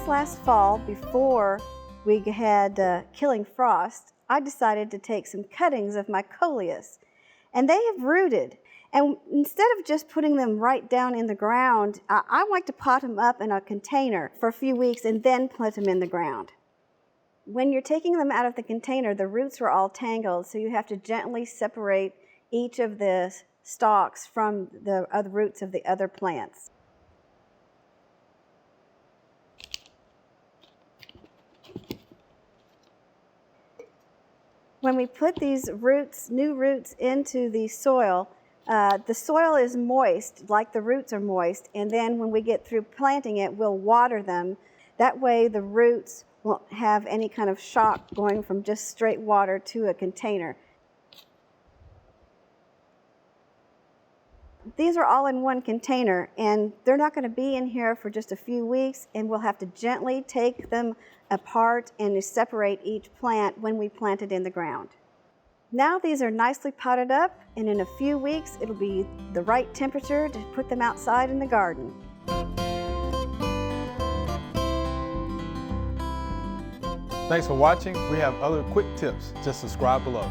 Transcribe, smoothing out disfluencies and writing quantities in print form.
this last fall, before we had killing frost, I decided to take some cuttings of my coleus, and they have rooted. And instead of just putting them right down in the ground, I like to pot them up in a container for a few weeks and then put them in the ground. When you're taking them out of the container, the roots are all tangled, so you have to gently separate each of the stalks from the other roots of the other plants. When we put these roots, new roots, into the soil is moist, like the roots are moist, and then when we get through planting it, we'll water them. That way the roots won't have any kind of shock going from just straight water to a container. These are all in one container, and they're not going to be in here for just a few weeks, and we'll have to gently take them apart and separate each plant when we plant it in the ground. Now these are nicely potted up, and in a few weeks it'll be the right temperature to put them outside in the garden. Thanks for watching. We have other quick tips. Just subscribe below.